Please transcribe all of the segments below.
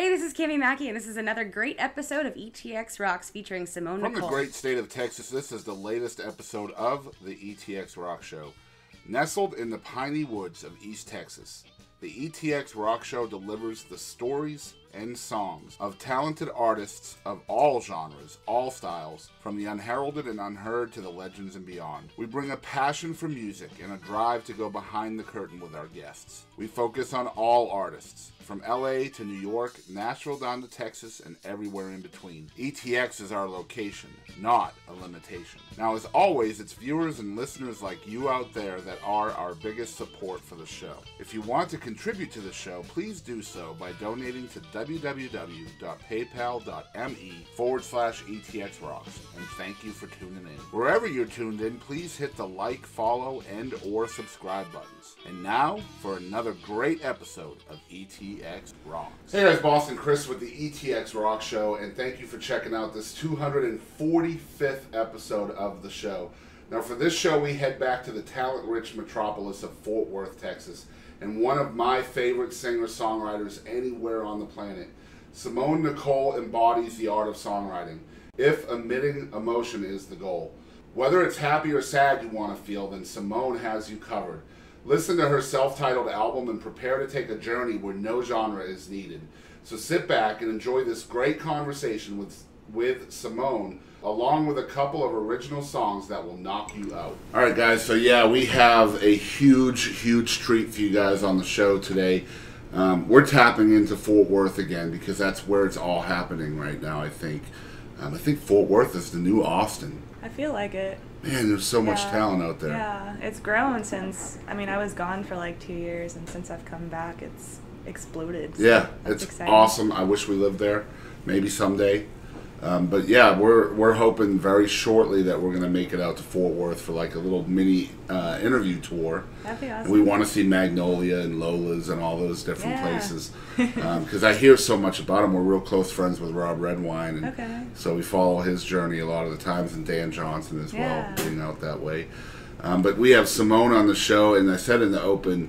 Hey, this is Cami Mackey, and this is another great episode of ETX Rocks featuring Simone Nicole. From the great state of Texas, this is the latest episode of the ETX ROCKS Show. Nestled in the piney woods of East Texas, the ETX ROCKS Show delivers the stories and songs of talented artists of all genres, all styles, from the unheralded and unheard to the legends and beyond. We bring a passion for music and a drive to go behind the curtain with our guests. We focus on all artists, from LA to New York, Nashville down to Texas, and everywhere in between. ETX is our location, not a limitation. Now, as always, it's viewers and listeners like you out there that are our biggest support for the show. If you want to contribute to the show, please do so by donating to www.paypal.me/ETXRocks. And thank you for tuning in. Wherever you're tuned in, please hit the like, follow, and or subscribe buttons. And now, for another great episode of ETX Rocks. Hey guys, Boston Chris with the ETX ROCKS Show, and thank you for checking out this 245th episode of the show. Now for this show, we head back to the talent-rich metropolis of Fort Worth, Texas, and one of my favorite singer-songwriters anywhere on the planet. Simone Nicole embodies the art of songwriting, if emitting emotion is the goal. Whether it's happy or sad you want to feel, then Simone has you covered. Listen to her self-titled album and prepare to take a journey where no genre is needed. So sit back and enjoy this great conversation with Simone, along with a couple of original songs that will knock you out. Alright guys, so yeah, we have a huge treat for you guys on the show today. We're tapping into Fort Worth again because that's where it's all happening right now, I think. I think Fort Worth is the new Austin. I feel like it. Man, there's so much talent out there. Yeah, it's grown since, I mean, I was gone for like 2 years, and since I've come back, it's exploded. So yeah, it's exciting. Awesome. I wish we lived there, maybe someday. But yeah, we're hoping very shortly that we're going to make it out to Fort Worth for like a little mini interview tour. That'd be awesome. And we want to see Magnolia and Lola's and all those different places. Because I hear so much about them. We're real close friends with Rob Redwine. And so we follow his journey a lot of the times, and Dan Johnson as well, being out that way. But we have Simone on the show, and I said in the open,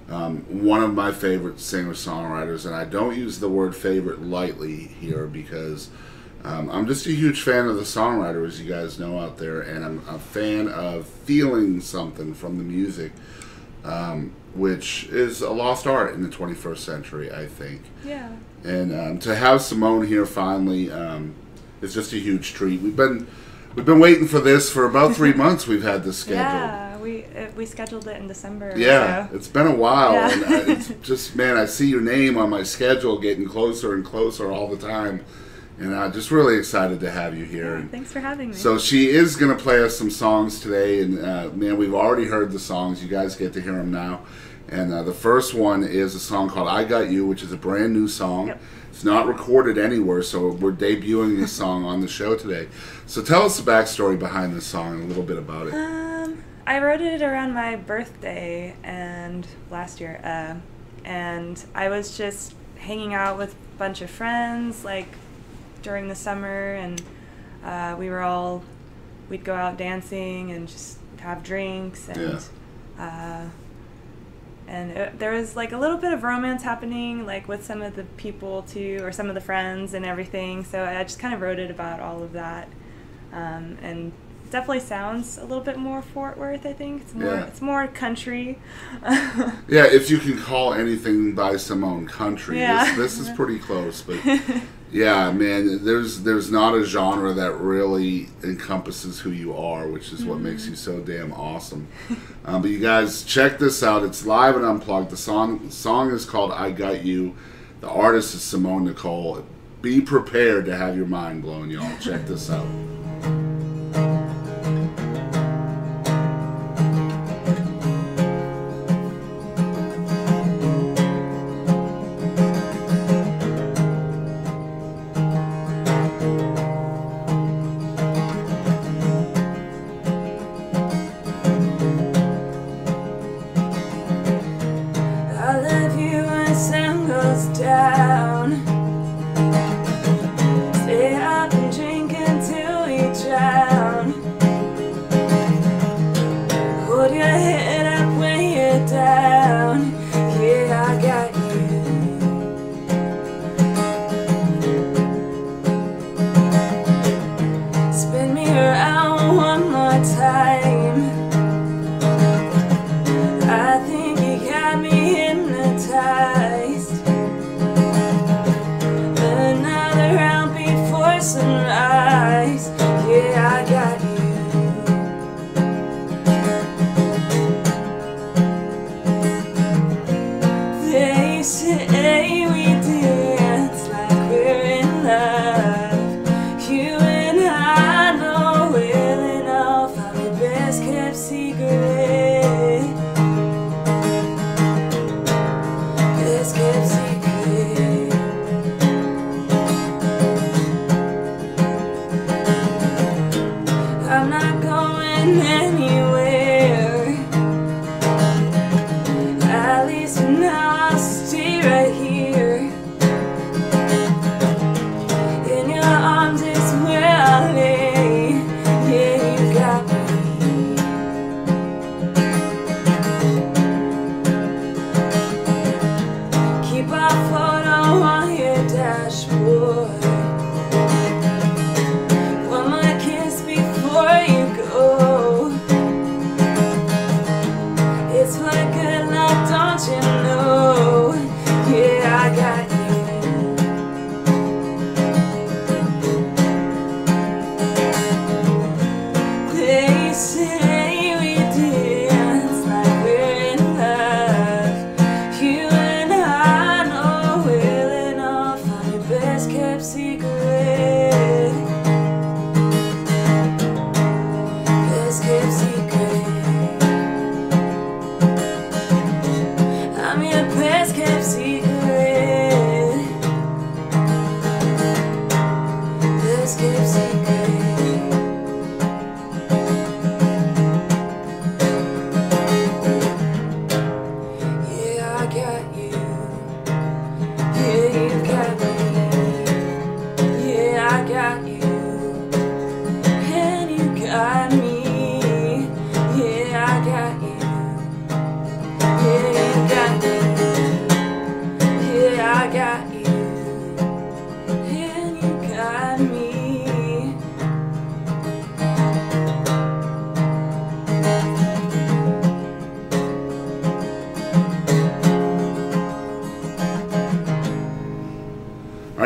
one of my favorite singer-songwriters, and I don't use the word favorite lightly here because I'm just a huge fan of the songwriter, as you guys know out there, and I'm a fan of feeling something from the music, which is a lost art in the 21st century, I think. Yeah. And to have Simone here finally is just a huge treat. We've been waiting for this for about 3 months. We've had this scheduled. Yeah, we scheduled it in December. Yeah, so. It's been a while, and it's just, man, I see your name on my schedule getting closer and closer all the time. And I'm just really excited to have you here. Yeah, thanks for having me. So she is going to play us some songs today. And, man, we've already heard the songs. You guys get to hear them now. And the first one is a song called I Got You, which is a brand new song. Yep. It's not recorded anywhere, so we're debuting this song on the show today. So tell us the backstory behind this song and a little bit about it. I wrote it around my birthday and last year. And I was just hanging out with a bunch of friends, like, during the summer, and we'd go out dancing and just have drinks, and there was like a little bit of romance happening, like with some of the people too, or some of the friends and everything. So I just kind of wrote it about all of that, and it definitely sounds a little bit more Fort Worth. I think it's more country. Yeah, if you can call anything by Simone country, this is pretty close, but. Yeah, man, there's not a genre that really encompasses who you are, which is what makes you so damn awesome. But you guys, check this out. It's live and unplugged. The song is called I Got You. The artist is Simone Nicole. Be prepared to have your mind blown, y'all. Check this out. Down. Stay up and drink until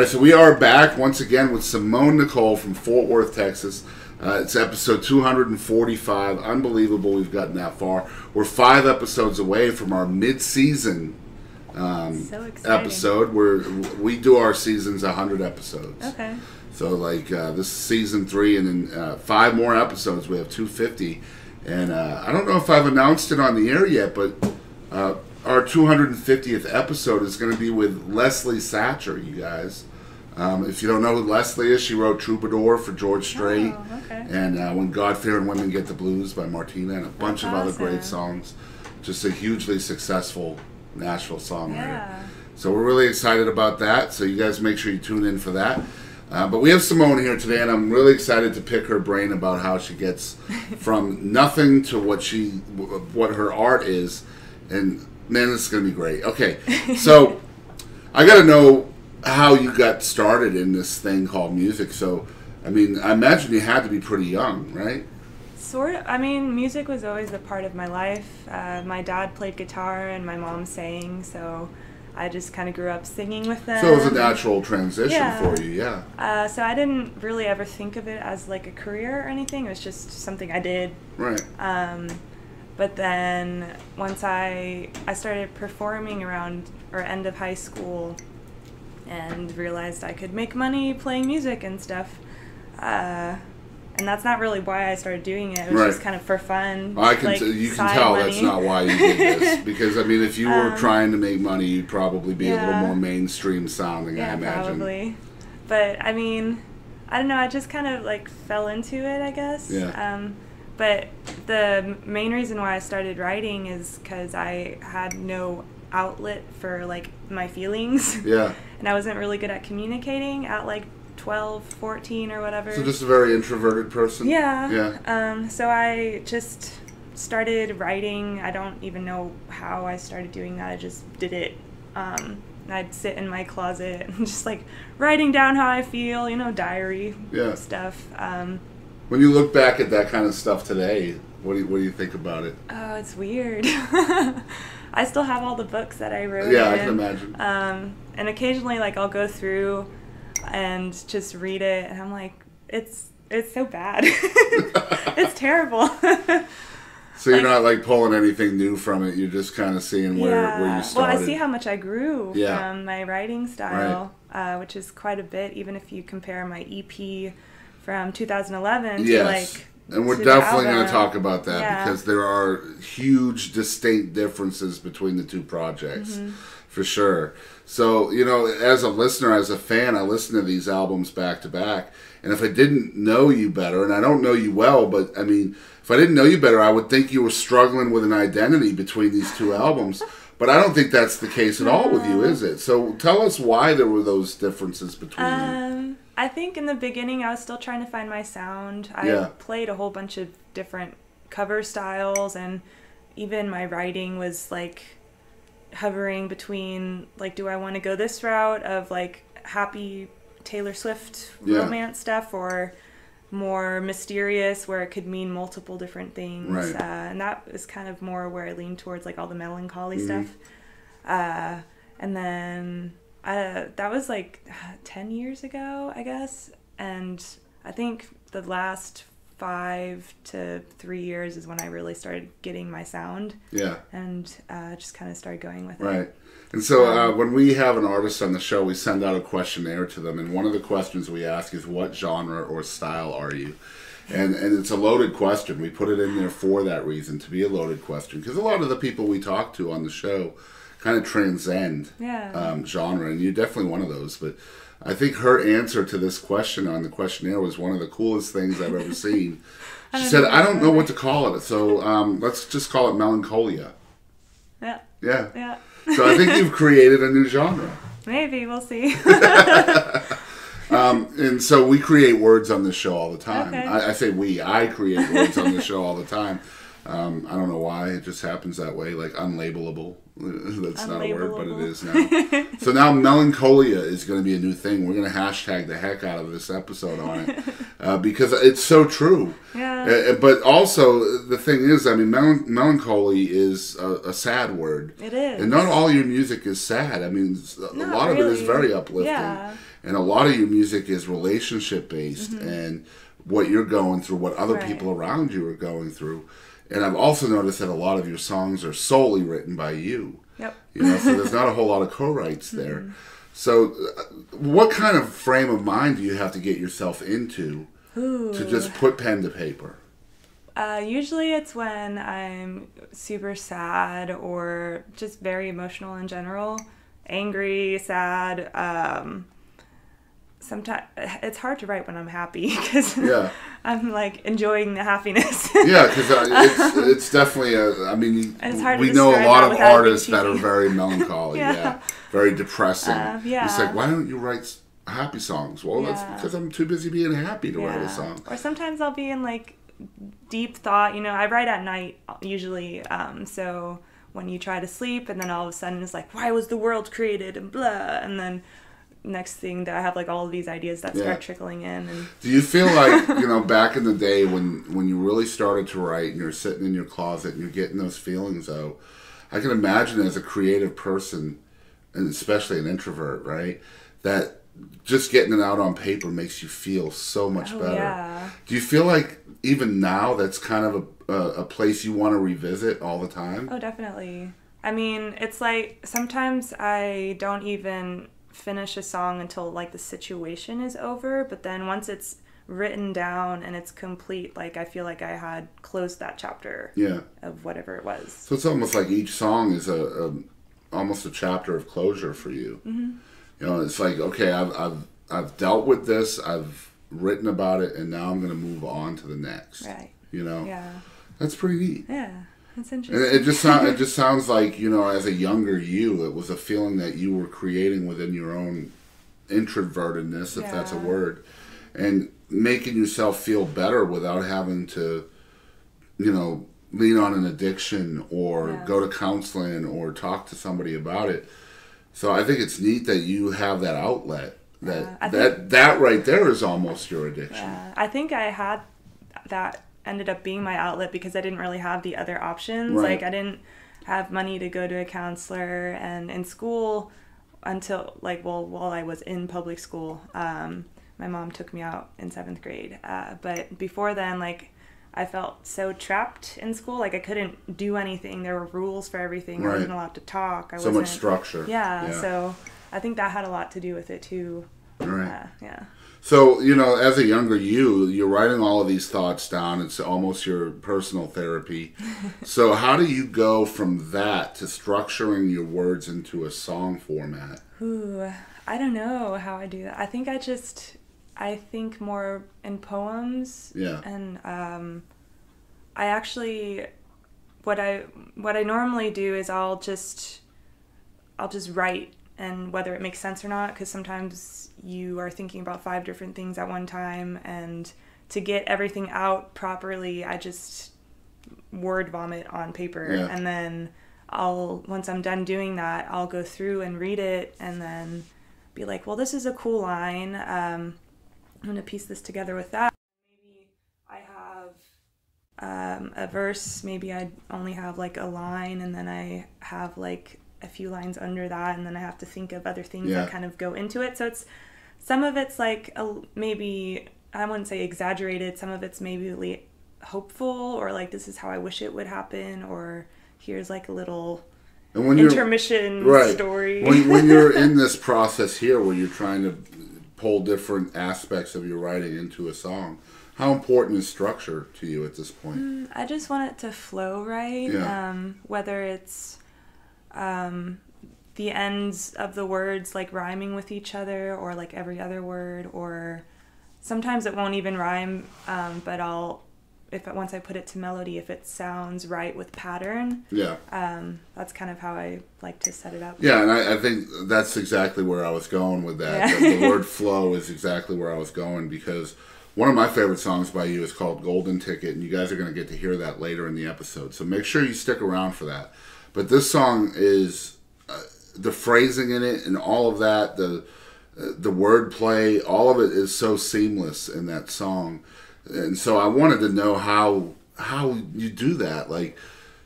So we are back once again with Simone Nicole from Fort Worth, Texas. It's episode 245. Unbelievable we've gotten that far. We're 5 episodes away from our mid-season episode where we do our seasons 100 episodes. Okay. So like this is season 3 and then 5 more episodes. We have 250. And I don't know if I've announced it on the air yet, but our 250th episode is going to be with Leslie Satcher, you guys. If you don't know who Leslie is, she wrote Troubadour for George Strait, and When God-Fearing Women Get the Blues by Martina, and a bunch of other great songs. Just a hugely successful Nashville songwriter. Yeah. So we're really excited about that, so you guys make sure you tune in for that. But we have Simone here today, and I'm really excited to pick her brain about how she gets from nothing to what her art is, and man, this is going to be great. Okay, so I got to know how you got started in this thing called music. So, I mean, I imagine you had to be pretty young, right? Sort of. I mean, music was always a part of my life. My dad played guitar and my mom sang, so I just kind of grew up singing with them. So it was a natural transition for you, yeah. So I didn't really ever think of it as like a career or anything. It was just something I did. Right. But then once I started performing around or end of high school and realized I could make money playing music and stuff. And that's not really why I started doing it. It was just kind of for fun. You can tell money. That's not why you did this. Because, I mean, if you were trying to make money, you'd probably be a little more mainstream sounding, I imagine. Probably. But, I mean, I don't know. I just kind of, like, fell into it, I guess. Yeah. But the main reason why I started writing is because I had no outlet for, like, my feelings. Yeah. And I wasn't really good at communicating at, like, 12, 14 or whatever. So just a very introverted person? Yeah. Yeah. So I just started writing. I don't even know how I started doing that. I just did it. I'd sit in my closet and just, like, writing down how I feel, diary stuff. When you look back at that kind of stuff today, what do you think about it? Oh, it's weird. I still have all the books that I wrote. Yeah, I can imagine. And occasionally, like, I'll go through and just read it, and I'm like, it's so bad. It's terrible. So you're not, like, pulling anything new from it. You're just kind of seeing where you started. Well, I see how much I grew from my writing style, which is quite a bit, even if you compare my EP from 2011 to, like... And we're definitely going to talk about that because there are huge, distinct differences between the two projects, for sure. So, as a listener, as a fan, I listen to these albums back to back. And if I didn't know you better, and I don't know you well, but, I mean, if I didn't know you better, I would think you were struggling with an identity between these two albums. But I don't think that's the case at all with you, is it? So tell us why there were those differences between them. I think in the beginning I was still trying to find my sound. I played a whole bunch of different cover styles, and even my writing was like hovering between, like, do I want to go this route of like happy Taylor Swift romance stuff, or more mysterious where it could mean multiple different things. Right. And that is kind of more where I lean towards, like, all the melancholy stuff. And then that was like 10 years ago, I guess. And I think the last 5 to 3 years is when I really started getting my sound. Yeah. And just kind of started going with it. Right. And so when we have an artist on the show, we send out a questionnaire to them. And one of the questions we ask is, what genre or style are you? And it's a loaded question. We put it in there for that reason, to be a loaded question. Because a lot of the people we talk to on the show kind of transcend genre. And you're definitely one of those. But I think her answer to this question on the questionnaire was one of the coolest things I've ever seen. She said, I don't know what to call it, so let's just call it Melancholia. Yeah. Yeah. Yeah. So I think you've created a new genre. Maybe, we'll see. And so we create words on this show all the time. Okay. I say we. I create words on this show all the time. I don't know why. It just happens that way. Like unlabelable. That's not a word, but it is now. So now Melancholia is going to be a new thing. We're going to hashtag the heck out of this episode on it because it's so true. Yeah. But also, the thing is, I mean, melancholy is a sad word. It is. And not all your music is sad. I mean, a lot of it is very uplifting. Yeah. And a lot of your music is relationship based and what you're going through, what other people around you are going through. And I've also noticed that a lot of your songs are solely written by you. Yep. You know, so there's not a whole lot of co-writes there. So what kind of frame of mind do you have to get yourself into to just put pen to paper? Usually it's when I'm super sad or just very emotional in general. Angry, sad. Sometimes it's hard to write when I'm happy because I'm like enjoying the happiness. Yeah, because it's definitely I mean, we know a lot of artists that are very melancholy, very depressing. It's like, why don't you write happy songs? Well, that's because I'm too busy being happy to write a song. Or sometimes I'll be in like deep thought. You know, I write at night usually, so when you try to sleep and then all of a sudden it's like, why was the world created and blah, and then next thing that I have like all of these ideas that start trickling in. And do you feel like, you know, back in the day when you really started to write and you're sitting in your closet and you're getting those feelings out, I can imagine as a creative person, and especially an introvert, right, that just getting it out on paper makes you feel so much better. Yeah. Do you feel like even now that's kind of a place you want to revisit all the time? Oh, definitely. I mean, it's like sometimes I don't even finish a song until like the situation is over, but then once it's written down and it's complete, like I feel like I had closed that chapter of whatever it was. So it's almost like each song is almost a chapter of closure for you. You know, it's like, okay, I've dealt with this, I've written about it, and now I'm going to move on to the next. Right. You know? Yeah. That's pretty neat. Yeah. That's interesting. And it just sounds like, you know, as a younger you, it was a feeling that you were creating within your own introvertedness, if that's a word, and making yourself feel better without having to, you know, lean on an addiction or go to counseling or talk to somebody about it. So I think it's neat that you have that outlet. That right there is almost your addiction. Yeah, I think I had that ended up being my outlet because I didn't really have the other options. Right. Like I didn't have money to go to a counselor, and in school until like, well, while I was in public school, my mom took me out in 7th grade. But before then, like I felt so trapped in school. Like I couldn't do anything. There were rules for everything. I wasn't allowed to talk. So much structure. Yeah. So I think that had a lot to do with it too. Right. Yeah. So, you know, as a younger you're writing all of these thoughts down. It's almost your personal therapy. So how do you go from that to structuring your words into a song format? Ooh, I don't know how I do that. I think I think more in poems. Yeah. And I actually, what I normally do is I'll just write, and whether it makes sense or not, because sometimes you are thinking about 5 different things at one time, and to get everything out properly, I just word vomit on paper. And then once I'm done doing that, I'll go through and read it and then be like, well, this is a cool line. I'm going to piece this together with that. Maybe I have a verse, maybe I only have like a line, and then I have like a few lines under that, and then I have to think of other things that kind of go into it. So some of it's like maybe, I wouldn't say exaggerated, some of it's maybe hopeful, or like this is how I wish it would happen, or here's like a little intermission story. When you're in this process here where you're trying to pull different aspects of your writing into a song, how important is structure to you at this point? I just want it to flow right. Whether it's the ends of the words like rhyming with each other, or like every other word, or sometimes it won't even rhyme, but once I put it to melody, if it sounds right with pattern, that's kind of how I like to set it up. Yeah, and I think that's exactly where I was going with that. Yeah. The word flow is exactly where I was going, because one of my favorite songs by you is called Golden Ticket, and you guys are going to get to hear that later in the episode. So make sure you stick around for that. But this song is, the phrasing in it and all of that, the wordplay, all of it is so seamless in that song. And so I wanted to know how you do that. Like,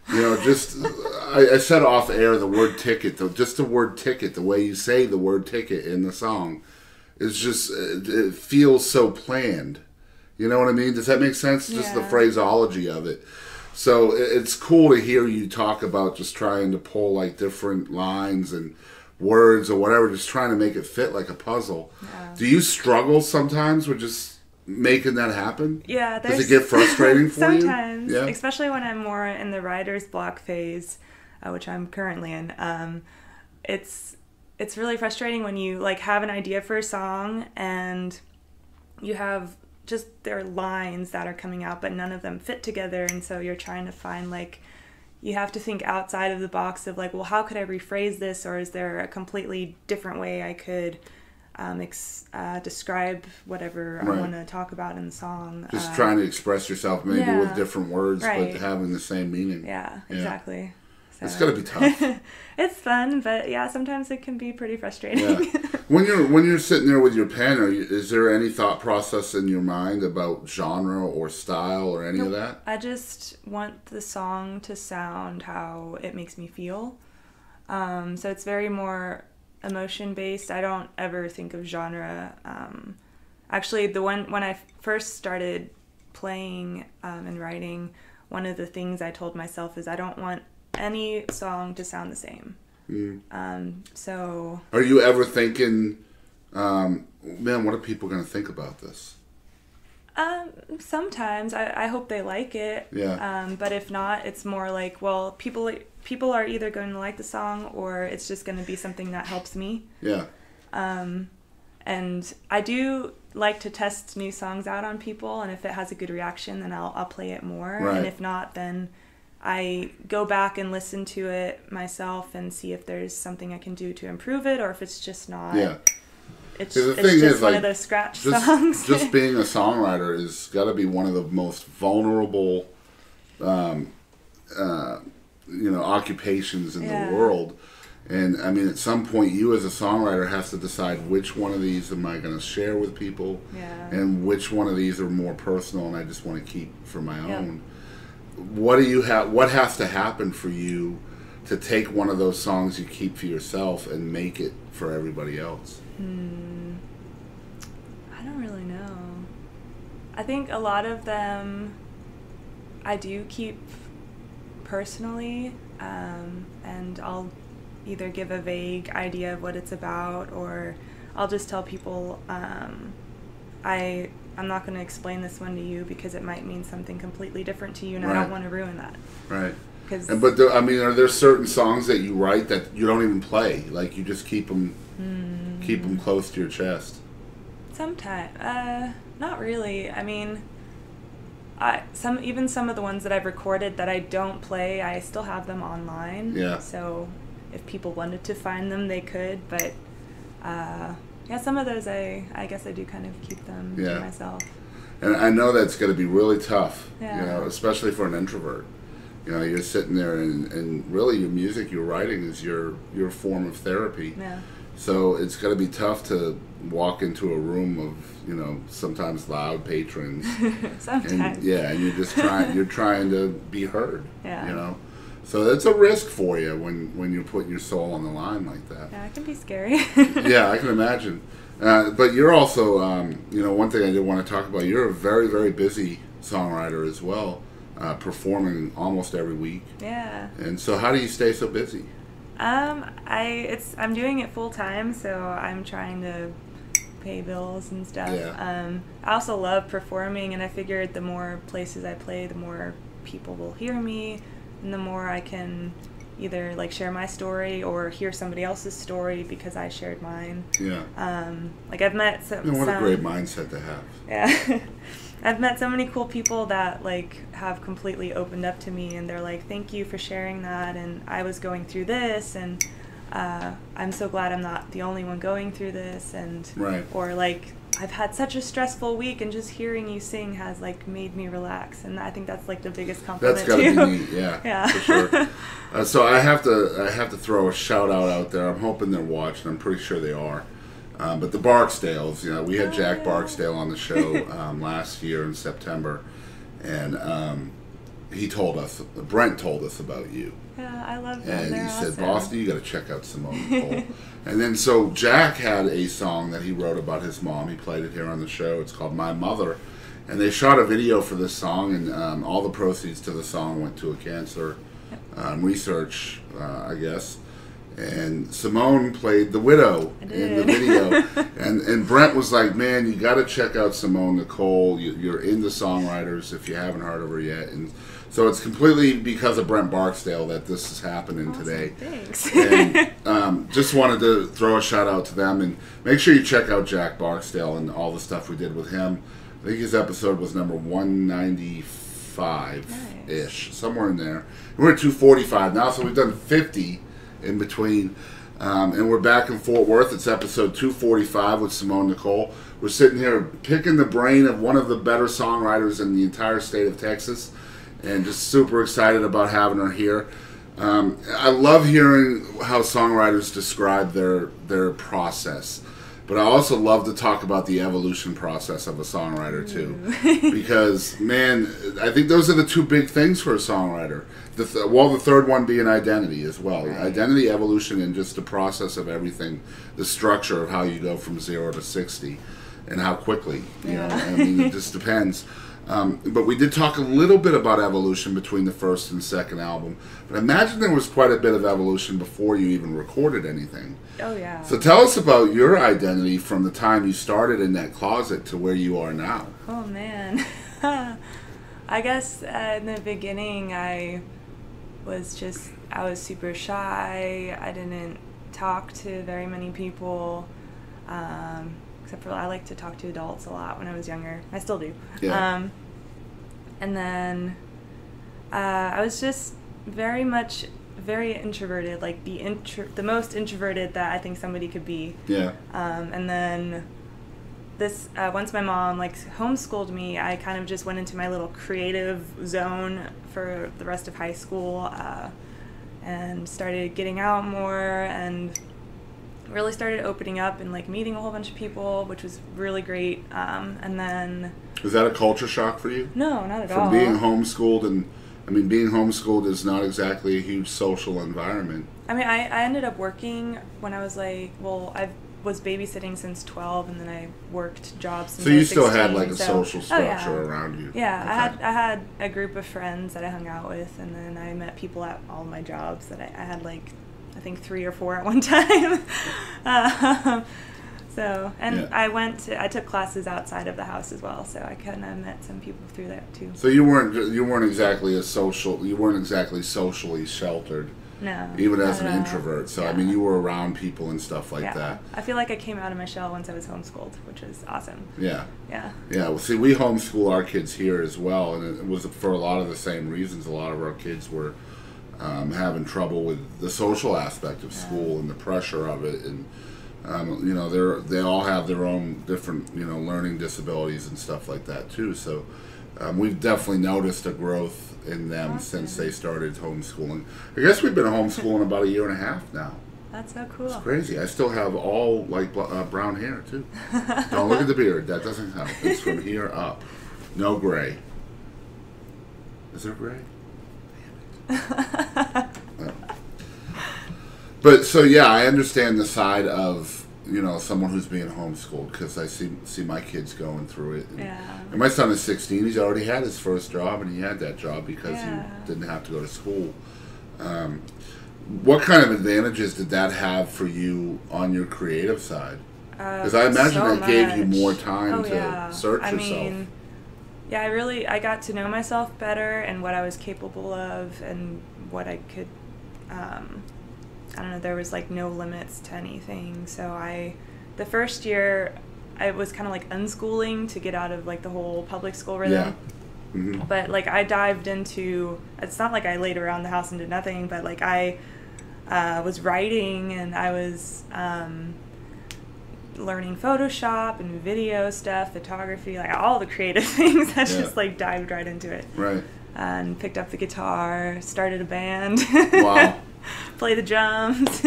you know, just, I said off air the word ticket, just the word ticket, the way you say the word ticket in the song is just, it feels so planned. You know what I mean? Does that make sense? Just the phraseology of it. So it's cool to hear you talk about just trying to pull like different lines and words or whatever, just trying to make it fit like a puzzle. Yeah. Do you struggle sometimes with just making that happen? Yeah. Does it get frustrating for you? Sometimes, especially when I'm more in the writer's block phase, which I'm currently in. It's really frustrating when you like have an idea for a song and you have just their lines that are coming out, but none of them fit together, and so you're trying to find like, you have to think outside of the box of like, well, how could I rephrase this, or is there a completely different way I could describe whatever I want to talk about in the song. Just trying to express yourself maybe with different words, but having the same meaning. Yeah, exactly. So. It's got to be tough. It's fun, but yeah, sometimes it can be pretty frustrating. Yeah. When you're sitting there with your pen, is there any thought process in your mind about genre or style or any of that? I just want the song to sound how it makes me feel. So it's very more emotion based. I don't ever think of genre. Actually, when I first started playing and writing, one of the things I told myself is I don't want any song to sound the same. So are you ever thinking, man, what are people going to think about this? Sometimes I hope they like it. Yeah. But if not, it's more like, well, people are either going to like the song or it's just going to be something that helps me. Yeah. And I do like to test new songs out on people, and if it has a good reaction, then I'll play it more. Right. And if not, then I go back and listen to it myself and see if there's something I can do to improve it, or if it's just not. Yeah. It's just one of those scratch songs. Just being a songwriter has got to be one of the most vulnerable, occupations in the world. And I mean, at some point, you as a songwriter has to decide which one of these am I going to share with people, and which one of these are more personal and I just want to keep for my own. What has to happen for you to take one of those songs you keep for yourself and make it for everybody else? I don't really know. I think a lot of them I do keep personally, and I'll either give a vague idea of what it's about, or I'll just tell people I'm not going to explain this one to you because it might mean something completely different to you, and I don't want to ruin that. Right. Are there certain songs that you write that you don't even play? Like you just keep them close to your chest? Sometimes, not really. I mean, some of the ones that I've recorded that I don't play, I still have them online. Yeah. So if people wanted to find them, they could. But some of those I guess I do kind of keep them to myself. And I know that's going to be really tough, especially for an introvert. You're sitting there and really your music you're writing is your form of therapy. Yeah. So it's going to be tough to walk into a room of, sometimes loud patrons. Sometimes. And you're trying to be heard. Yeah. So that's a risk for you when you're putting your soul on the line like that. Yeah, it can be scary. Yeah, I can imagine. But you're also, one thing I did want to talk about, you're a very, very busy songwriter as well, performing almost every week. Yeah. And so how do you stay so busy? I'm doing it full time, so I'm trying to pay bills and stuff. Yeah. I also love performing, and I figured the more places I play, the more people will hear me, and the more I can either like share my story or hear somebody else's story because I shared mine. Yeah. Like I've met what a great mindset to have. Yeah. I've met so many cool people that like have completely opened up to me, and they're like, thank you for sharing that, and I was going through this, and I'm so glad I'm not the only one going through this, and right. Or like, I've had such a stressful week, and just hearing you sing has like made me relax, and I think that's like the biggest compliment. That's gotta be neat, yeah, yeah, for sure. So I have to throw a shout out there. I'm hoping they're watching. I'm pretty sure they are. But the Barksdales, we had Jack Barksdale on the show last year in September, and Brent told us about you. Yeah, I love them. And They're he awesome. said, Boston, you got to check out Simone Nicole. And then so Jack had a song that he wrote about his mom. He played it here on the show. It's called My Mother. And they shot a video for this song, and all the proceeds to the song went to a cancer research, I guess. And Simone played the widow in the video. and Brent was like, man, you got to check out Simone Nicole. You're into songwriters if you haven't heard of her yet. And so it's completely because of Brent Barksdale that this is happening today. Thanks. And just wanted to throw a shout out to them, and make sure you check out Jack Barksdale and all the stuff we did with him. I think his episode was number 195-ish, somewhere in there. And we're at 245 now, so we've done 50 in between. And we're back in Fort Worth. It's episode 245 with Simone Nicole. We're sitting here picking the brain of one of the better songwriters in the entire state of Texas, and just super excited about having her here. I love hearing how songwriters describe their process, but I also love to talk about the evolution process of a songwriter too, because man, I think those are the two big things for a songwriter. The third one being identity as well. Right. Identity, evolution, and just the process of everything, the structure of how you go from 0 to 60, and how quickly. I mean, it just depends. But we did talk a little bit about evolution between the first and second album. But I imagine there was quite a bit of evolution before you even recorded anything. Oh, yeah. So tell us about your identity from the time you started in that closet to where you are now. Oh, man. I guess in the beginning I was super shy. I didn't talk to very many people. Except for I like to talk to adults a lot when I was younger. I still do. Yeah. And then I was just very introverted, like the most introverted that I think somebody could be. Yeah. And then once my mom homeschooled me, I kind of just went into my little creative zone for the rest of high school, and started getting out more and really started opening up and meeting a whole bunch of people, which was really great. And then was that a culture shock for you? No, not at all. From being homeschooled, and I mean, being homeschooled is not exactly a huge social environment. I mean, I ended up working when I was I was babysitting since 12, and then I worked jobs since so you 16, still had a social structure around you. Yeah, okay. I had a group of friends that I hung out with, and then I met people at all my jobs that I had I think 3 or 4 at one time. I took classes outside of the house as well, so I kind of met some people through that too. So you weren't exactly socially sheltered. No. Even as an introvert. So, yeah. I mean, you were around people and stuff like that. I feel like I came out of my shell once I was homeschooled, which was awesome. Yeah. Yeah. Yeah. Well, see, we homeschool our kids here as well, and it was for a lot of the same reasons. A lot of our kids were having trouble with the social aspect of school and the pressure of it. And, they all have their own different, learning disabilities and stuff like that, too. So, we've definitely noticed a growth in them since they started homeschooling. I guess we've been homeschooling about 1.5 years now. That's so cool. It's crazy. I still have all brown hair too. Don't look at the beard. That doesn't count. It's from here up. No gray. Is there gray? Damn it. No. But so yeah, I understand the side of someone who's being homeschooled, because I see my kids going through it. And my son is 16. He's already had his first job, and he had that job because he didn't have to go to school. What kind of advantages did that have for you on your creative side? Because I imagine that gave you more time to search yourself. Mean, I got to know myself better and what I was capable of and what I could I don't know, there was like no limits to anything. So the first year, I was kind of like unschooling to get out of like the whole public school rhythm. Yeah. Mm-hmm. But like I dived into, it's not like I laid around the house and did nothing, but like I was writing, and I was learning Photoshop and video stuff, photography, like all the creative things. I just like dived right into it. Right. And picked up the guitar, started a band. Wow. Play the drums.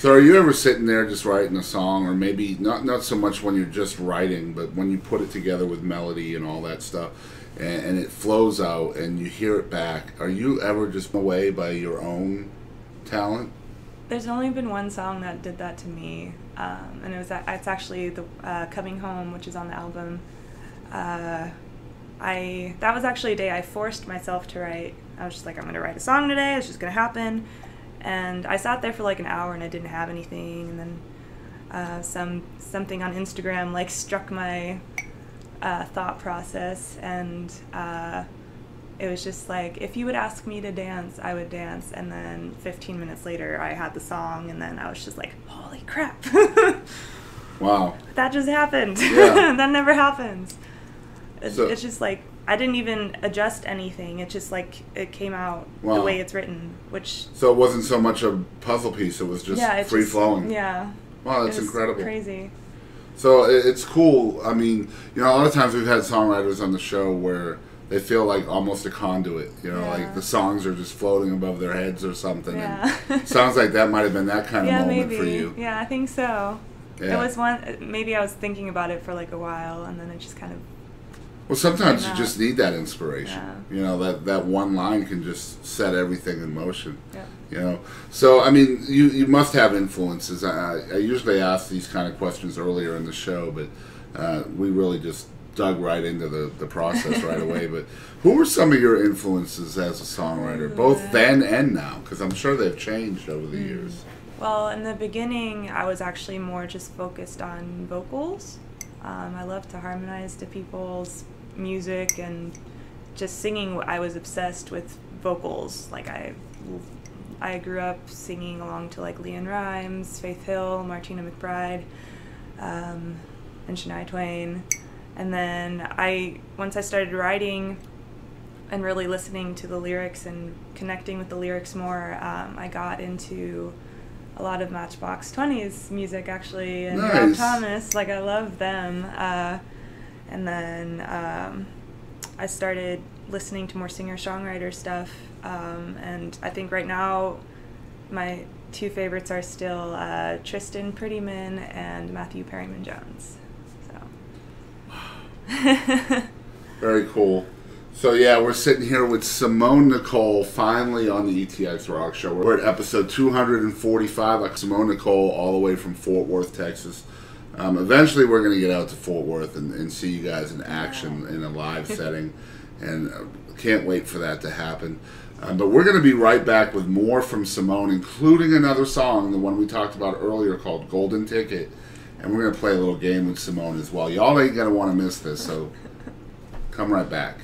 So are you ever sitting there just writing a song, or maybe not so much when you're just writing, but when you put it together with melody and all that stuff, and it flows out and you hear it back, are you ever just blown away by your own talent? There's only been one song that did that to me, and it's actually the Coming Home, which is on the album. That was actually a day I forced myself to write. I was just like, I'm going to write a song today, it's just going to happen. And I sat there for like an hour and I didn't have anything, and then something on Instagram like struck my thought process, and it was just like, if you would ask me to dance, I would dance. And then 15 minutes later I had the song, and then I was just like, holy crap. Wow. That just happened. Yeah. That never happens. It's just like, I didn't even adjust anything. It just like, it came out the way it's written, which... So it wasn't so much a puzzle piece, it was just free-flowing. Yeah. Wow, that's incredible. Crazy. So it's cool. I mean, a lot of times we've had songwriters on the show where they feel like almost a conduit, like the songs are just floating above their heads or something. Yeah. And sounds like that might have been that kind of moment maybe. for you. Yeah, I think so. Yeah. It was maybe I was thinking about it for like a while, and then it just kind of... Well, sometimes you just need that inspiration. Yeah. That one line can just set everything in motion. Yeah. So, I mean, you must have influences. I usually ask these kind of questions earlier in the show, but we really just dug right into the process right away. But who were some of your influences as a songwriter, both then and now? Because I'm sure they've changed over the years. Well, in the beginning, I was actually more just focused on vocals. I love to harmonize to people's music, and just singing. I was obsessed with vocals. Like I grew up singing along to like Leanne Rimes, Faith Hill, Martina McBride, and Shania Twain. And then once I started writing and really listening to the lyrics and connecting with the lyrics more, I got into a lot of Matchbox 20's music, actually, and Rob Thomas. Like, I love them. And then I started listening to more singer-songwriter stuff. And I think right now my two favorites are still Tristan Prettyman and Matthew Perryman Jones. So. Very cool. So yeah, we're sitting here with Simone Nicole, finally on the ETX ROCKS Show. We're at episode 245, like Simone Nicole, all the way from Fort Worth, Texas. Eventually we're going to get out to Fort Worth and see you guys in action in a live setting, and can't wait for that to happen. But we're going to be right back with more from Simone, including another song, the one we talked about earlier called Golden Ticket, and we're going to play a little game with Simone as well. Y'all ain't going to want to miss this, so come right back.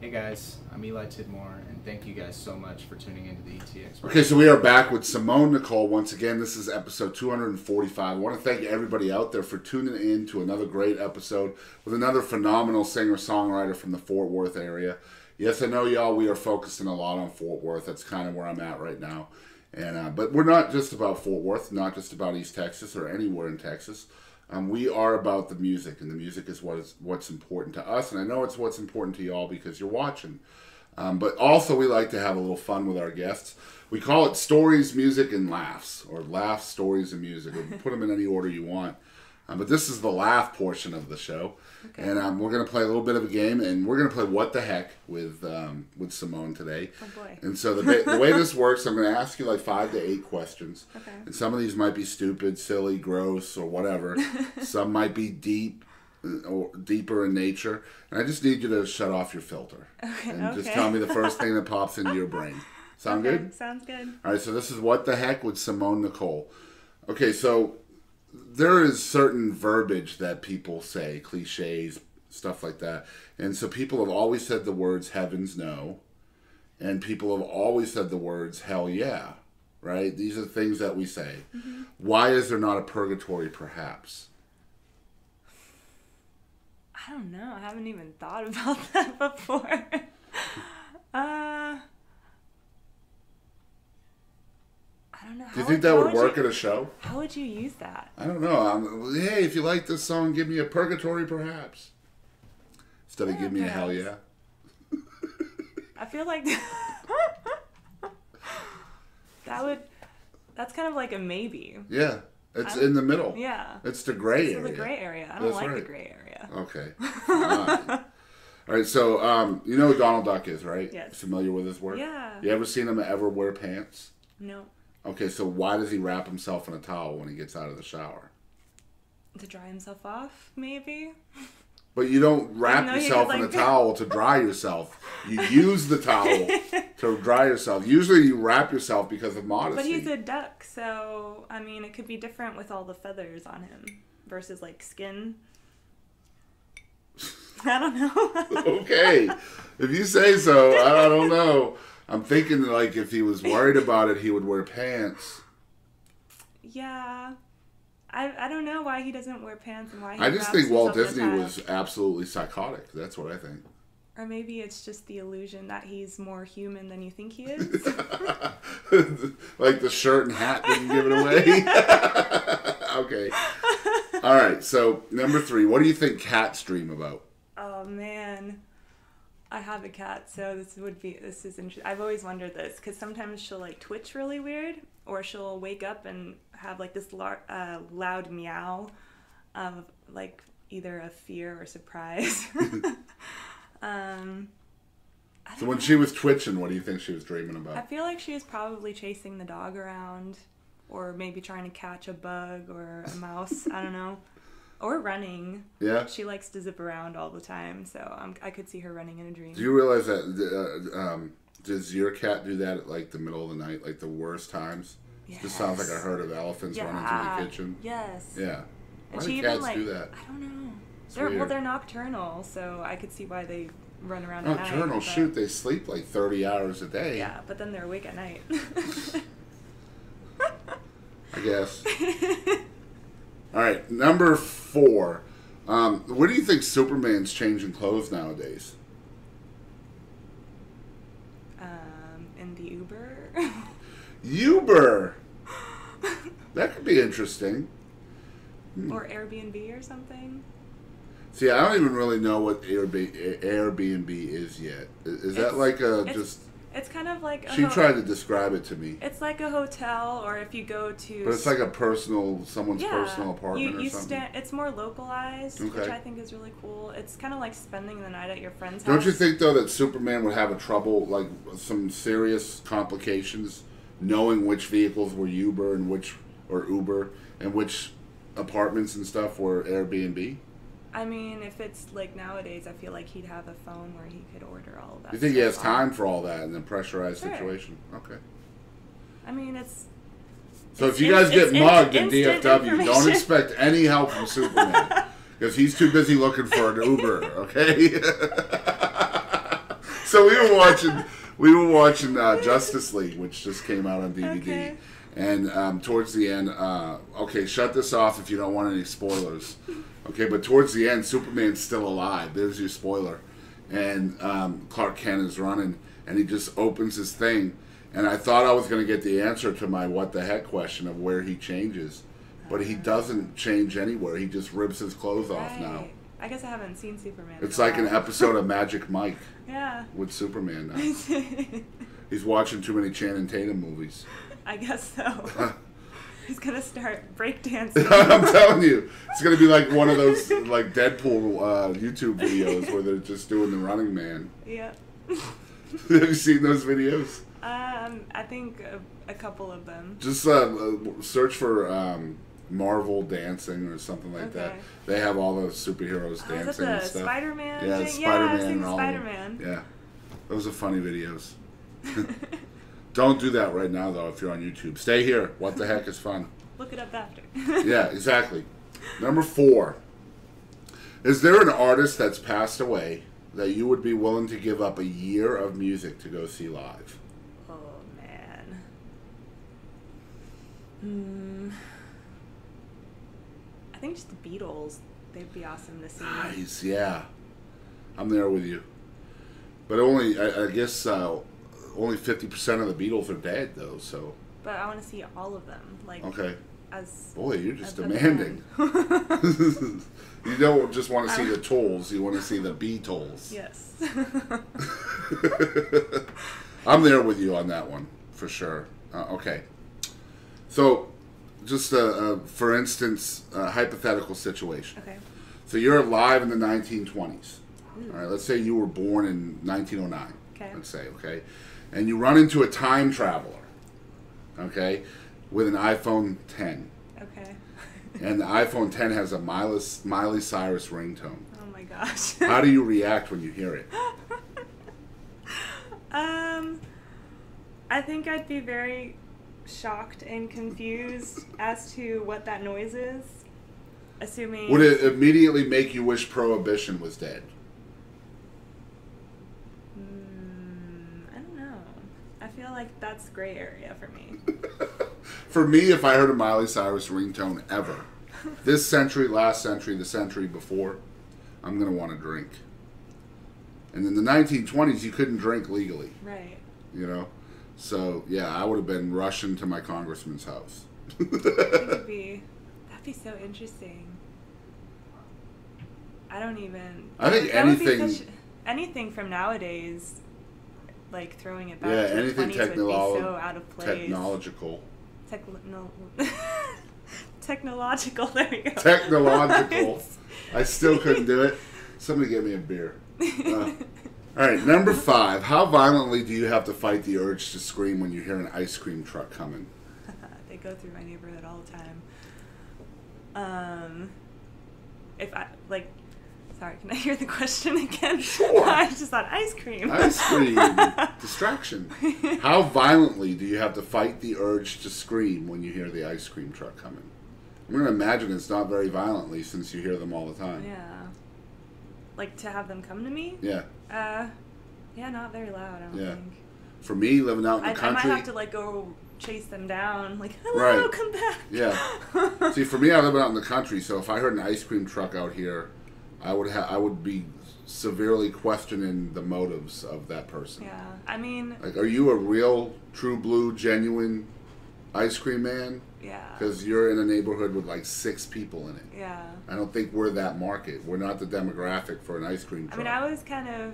Hey guys, I'm Eli Tidmore, and thank you guys so much for tuning into the ETX. Okay, so we are back with Simone Nicole once again. This is episode 245. I want to thank everybody out there for tuning in to another great episode with another phenomenal singer-songwriter from the Fort Worth area. Yes, I know, y'all, we are focusing a lot on Fort Worth. That's kind of where I'm at right now. And but we're not just about Fort Worth, not just about East Texas or anywhere in Texas. We are about the music, and the music is what's important to us, and I know it's what's important to y'all because you're watching. But also we like to have a little fun with our guests. We call it Stories, Music, and Laughs, or Laughs, Stories, and Music. Or put them in any order you want. But this is the laugh portion of the show. Okay. And we're going to play a little bit of a game, and we're going to play What the Heck with Simone today. Oh boy. And so the way this works, I'm going to ask you like 5 to 8 questions. Okay. And some of these might be stupid, silly, gross, or whatever. Some might be deep or deeper in nature. And I just need you to shut off your filter. Okay. And just tell me the first thing that pops into your brain. Sound good? Sounds good. All right, so this is What the Heck with Simone Nicole. Okay, so there is certain verbiage that people say, cliches, stuff like that. And so people have always said the words heavens no, and people have always said the words hell yeah. right? These are things that we say. Why is there not a purgatory, perhaps? I don't know. I haven't even thought about that before. I don't know. Do you think that would work at a show? How would you use that? I don't know. Hey, if you like this song, give me a purgatory, perhaps. Instead of give me a hell yeah. I feel like that's kind of like a maybe. Yeah. It's in the middle. Yeah. It's the gray area. It's the gray area. I don't like the gray area. Okay. All right. So, you know who Donald Duck is, right? Yes. Familiar with his work? Yeah. You ever seen him ever wear pants? No. Okay, so why does he wrap himself in a towel when he gets out of the shower? To dry himself off, maybe? But you don't wrap yourself in a towel to dry yourself. You use the towel to dry yourself. Usually you wrap yourself because of modesty. But he's a duck, so, I mean, it could be different with all the feathers on him versus, like, skin. I don't know. Okay. If you say so, I don't know. I'm thinking, like, if he was worried about it, he would wear pants. Yeah. I don't know why he doesn't wear pants and why he I just wraps think Walt himself in a Disney towel. was absolutely psychotic. That's what I think. Or maybe it's just the illusion that he's more human than you think he is. Like the shirt and hat didn't give it away? Okay. All right, so number 3. What do you think cats dream about? Oh, man. I have a cat, so this is interesting. I've always wondered this, because sometimes she'll, like, twitch really weird, or she'll wake up and have, like, this loud meow of, like, either a fear or surprise. So when she was twitching, what do you think she was dreaming I about? feel like she was probably chasing the dog around, or maybe trying to catch a bug or a mouse. I don't know. Or running. Yeah? She likes to zip around all the time, so I could see her running in a dream. Do you realize that, does your cat do that at, like, the middle of the night, like the worst times? Yes. Just sounds like a herd of elephants running through the kitchen. Yes. Yeah. And Why she do even, cats like, do that? I don't know. Weird. They're nocturnal, so I could see why they run around at night. Nocturnal, but- shoot, they sleep like 30 hours a day. Yeah, but then they're awake at night. I guess. All right, number 4. What do you think Superman's changing clothes nowadays? In the Uber. Uber! That could be interesting. Or Airbnb or something. See, I don't even really know what Airbnb is yet. Is that like It's kind of like She tried to describe it to me. It's like a hotel, or if you go to... But it's like someone's personal apartment or something. It's more localized, Okay. which I think is really cool. It's kind of like spending the night at your friend's house. Don't you think, though, that Superman would have a trouble, like some serious complications, knowing which vehicles were Uber and which apartments and stuff were Airbnb? I mean, if it's like nowadays, I feel like he'd have a phone where he could order all of that. You think he has stuff time for all that in a pressurized Sure. situation? Okay. I mean, it's... So if you guys get mugged in instant DFW, don't information. expect any help from Superman. Because he's too busy looking for an Uber, okay? So we were watching Justice League, which just came out on DVD. Okay. And towards the end, okay, shut this off if you don't want any spoilers. Okay, but towards the end, Superman's still alive. There's your spoiler. And Clark Kent is running, and he just opens his thing. And I thought I was going to get the answer to my what the heck question of where he changes. But he doesn't change anywhere. He just rips his clothes off now. Right. I guess I haven't seen Superman. It's in a like an while. episode of Magic Mike Yeah. with Superman now. He's watching too many Channing Tatum movies. I guess so. He's gonna start breakdancing. I'm telling you, it's gonna be like one of those like Deadpool YouTube videos where they're just doing the Running Man. Yeah. Have you seen those videos? I think a couple of them. Just search for Marvel dancing or something like that. Okay. They have all those superheroes Is dancing that and the stuff. Spider-Man? Yeah, thing? Spider-Man I've seen and the all of them. Spider-Man. Yeah, those are funny videos. Don't do that right now, though, if you're on YouTube. Stay here. What the heck is fun? Look it up after. Yeah, exactly. Number 4. Is there an artist that's passed away that you would be willing to give up a year of music to go see live? Oh, man. I think just the Beatles. They'd be awesome to see. Nice, yeah. I'm there with you. But only, I guess, only 50% of the Beatles are dead, though, so... But I want to see all of them. Like, okay. As boy, you're just as demanding. You don't just want to see the Tolls, you want to see the Beatles. Yes. I'm there with you on that one, for sure. Okay. So, just for instance, a hypothetical situation. Okay. So you're alive in the 1920s. Ooh. All right, let's say you were born in 1909. Okay. Let's say, okay? And you run into a time traveler, okay, with an iPhone 10. Okay. And the iPhone 10 has a Miley Cyrus ringtone. Oh my gosh. How do you react when you hear it? I think I'd be very shocked and confused as to what that noise is. Assuming... Would it immediately make you wish Prohibition was dead? I don't know. I feel like that's gray area for me. For me, if I heard a Miley Cyrus ringtone ever, this century, last century, the century before, I'm going to want to drink. And in the 1920s, you couldn't drink legally. Right. You know? So, yeah, I would have been rushing to my congressman's house. I think that'd be so interesting. I don't even... I think that anything... would be anything from nowadays, like throwing it back Yeah, to the anything 20s would be so out of place. technological. Technological, there we go. Technological. I still couldn't do it. Somebody get me a beer. All right, number 5. How violently do you have to fight the urge to scream when you hear an ice cream truck coming? They go through my neighborhood all the time. If I, like... Sorry, can I hear the question again? Sure. I just thought ice cream. Ice cream. Distraction. How violently do you have to fight the urge to scream when you hear the ice cream truck coming? I'm going to imagine it's not very violently since you hear them all the time. Yeah. Like to have them come to me? Yeah. Yeah, not very loud, I don't think. For me, living out in the country... I might have to, like, go chase them down. Like, hello, right. Come back. Yeah. See, for me, I live out in the country, so if I heard an ice cream truck out here... I would be severely questioning the motives of that person. Yeah, I mean... Like, are you a real, true blue, genuine ice cream man? Yeah. Because you're in a neighborhood with like 6 people in it. Yeah. I don't think we're that market. We're not the demographic for an ice cream truck. I mean, I was kind of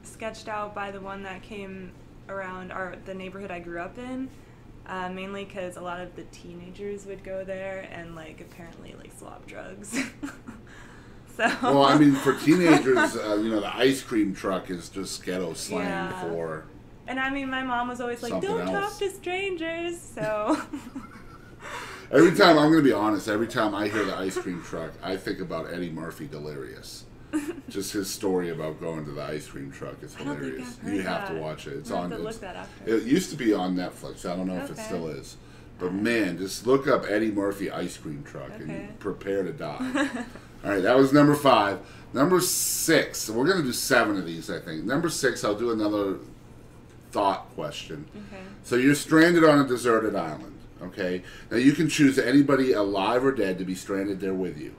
sketched out by the one that came around the neighborhood I grew up in. Mainly because a lot of the teenagers would go there and, like, apparently, like, swap drugs. So. Well, I mean, for teenagers, the ice cream truck is just ghetto slang for... And I mean, my mom was always like, don't talk to strangers, so... Every time, I'm going to be honest, every time I hear the ice cream truck, I think about Eddie Murphy Delirious. Just his story about going to the ice cream truck is hilarious. You have to watch it. It's on. Look that after. It used to be on Netflix. I don't know if it still is. But man, just look up Eddie Murphy ice cream truck and prepare to die. All right, that was number 5. Number 6. We're going to do 7 of these, I think. Number 6, I'll do another thought question. Okay. So you're stranded on a deserted island, okay? Now you can choose anybody alive or dead to be stranded there with you.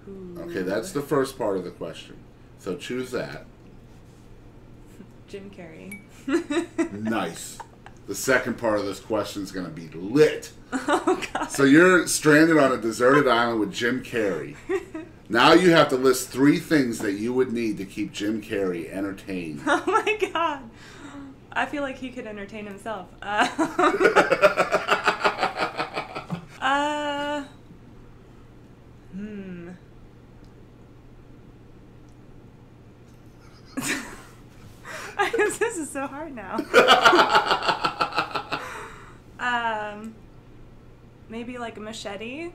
Ooh. Okay, that's the first part of the question. So choose that. Jim Carrey. Nice. The second part of this question is going to be lit. Oh, God. So you're stranded on a deserted island with Jim Carrey. Now you have to list 3 things that you would need to keep Jim Carrey entertained. Oh, my God. I feel like he could entertain himself. I guess this is so hard now. Maybe like a machete.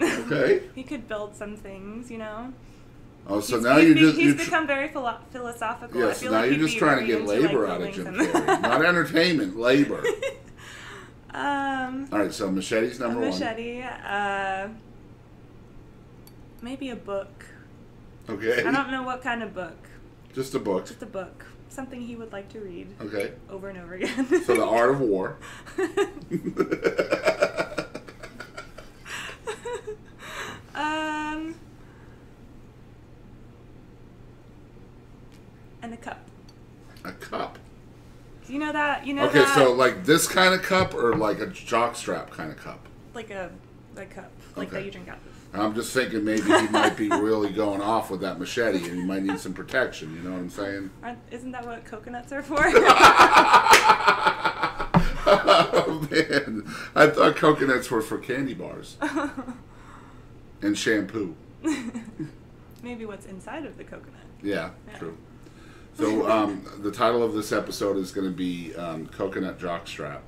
Okay. He could build some things, you know. Oh, so now he's become very philosophical. Yes, now you're just trying to get labor out of Jim Carrey, not entertainment, labor. All right, so machete's number 1. Machete. Maybe a book. Okay. I don't know what kind of book. Just a book. Just a book. Something he would like to read. Okay. Over and over again. So The Art of War. And a cup. A cup. Do you know that? You know okay, that? so like this kind of cup or like a jockstrap kind of cup? Like a cup. Like that you drink out of. I'm just thinking maybe he might be really going off with that machete and he might need some protection, you know what I'm saying? Isn't that what coconuts are for? Oh, man. I thought coconuts were for candy bars. And shampoo. Maybe what's inside of the coconut. Yeah, true. So the title of this episode is going to be Coconut Jockstrap.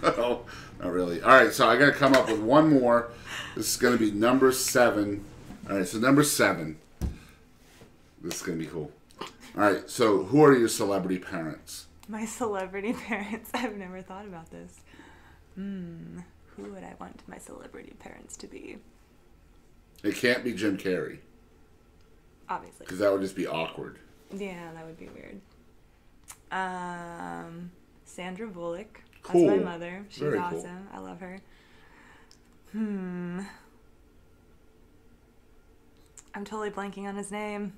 No, not really. All right, so I got to come up with one more. This is going to be number 7. All right, so number 7. This is going to be cool. All right, so who are your celebrity parents? My celebrity parents. I've never thought about this. Who would I want my celebrity parents to be? It can't be Jim Carrey. Obviously. Because that would just be awkward. Yeah, that would be weird. Sandra Bullock. Cool. That's my mother. She's Very awesome. cool. I love her. I'm totally blanking on his name.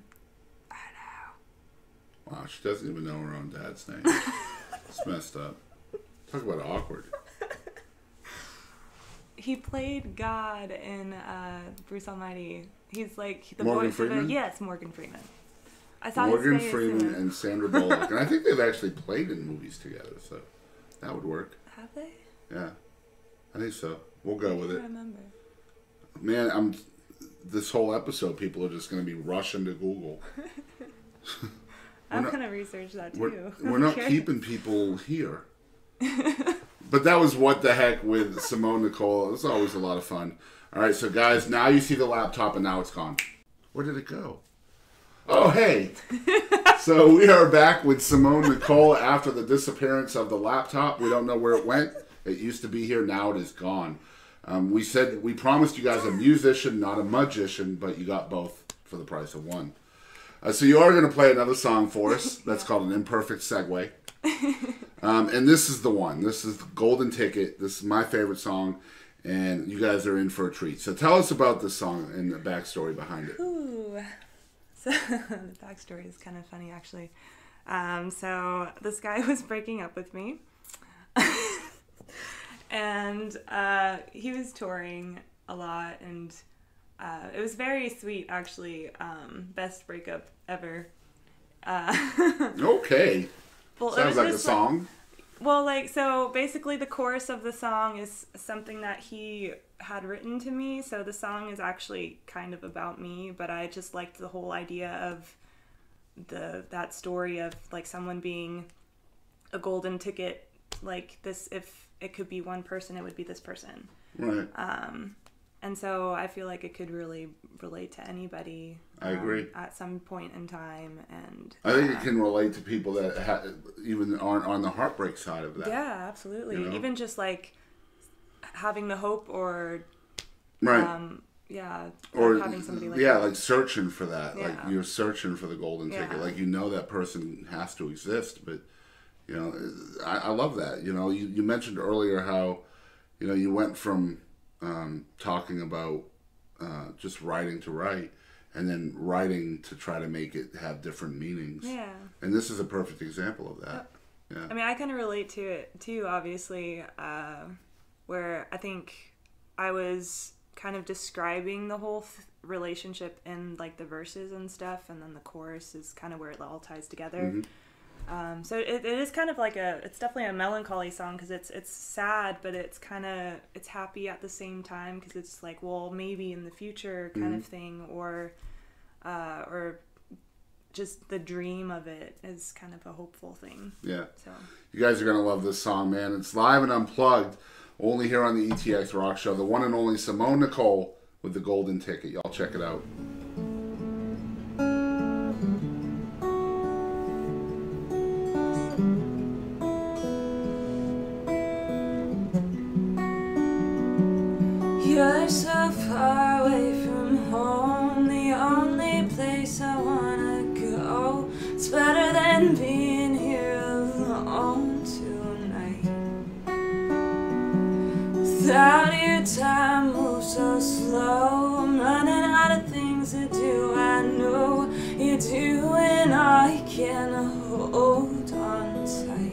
I don't know. Wow, she doesn't even know her own dad's name. It's messed up. Talk about awkward. He played God in Bruce Almighty. He's like the Morgan voice Freeman? of yes, Morgan Freeman. I saw Morgan his face Freeman and Sandra Bullock. And I think they've actually played in movies together, so that would work. Have they? Yeah. I think so. We'll go with I it. remember. Man, this whole episode, people are just going to be rushing to Google. I'm going to research that too. We're not keeping people here. But that was What the Heck with Simone Nicole. It was always a lot of fun. All right, so guys, now you see the laptop and now it's gone. Where did it go? Oh, hey. So we are back with Simone Nicole after the disappearance of the laptop. We don't know where it went. It used to be here. Now it is gone. We promised you guys a musician, not a magician, but you got both for the price of one. So you are going to play another song for us. That's called an imperfect segue. And this is the one. This is the Golden Ticket. This is my favorite song. And you guys are in for a treat. So tell us about this song and the backstory behind it. Ooh. So the backstory is kind of funny, actually. So this guy was breaking up with me. And he was touring a lot. And it was very sweet, actually. Best breakup ever. Okay. Well, sounds like a song. So basically the chorus of the song is something that he had written to me. So the song is actually kind of about me, but I just liked the whole idea of that story of like someone being a golden ticket. Like this, if it could be one person, it would be this person. Right. And so I feel like it could really relate to anybody. I agree. At some point in time, and I think it can relate to people that even aren't on the heartbreak side of that. Yeah, absolutely. You know? Even just like having the hope, or right. Or having somebody like that. like searching for that. Yeah. Like you're searching for the golden ticket. Like you know that person has to exist, but you know, I love that. You know, you mentioned earlier how you went from talking about just writing to write, and then writing to try to make it have different meanings. Yeah. And this is a perfect example of that. Yeah. I mean, I kind of relate to it too, obviously, where I think I was kind of describing the whole relationship in like the verses and stuff, and then the chorus is kind of where it all ties together. Mm-hmm. So it is kind of like it's definitely a melancholy song, because it's sad, but it's happy at the same time, because it's like, well, maybe in the future kind of thing, or just the dream of it is kind of a hopeful thing. Yeah. So you guys are going to love this song, man. It's live and unplugged, only here on the ETX ROCKS Show. The one and only Simone Nicole with the Golden Ticket. Y'all check it out. you're so far away from home, the only place I wanna go. It's better than being here alone tonight. Without you, time moves so slow. I'm running out of things to do. I know you're doing all you can hold on tight.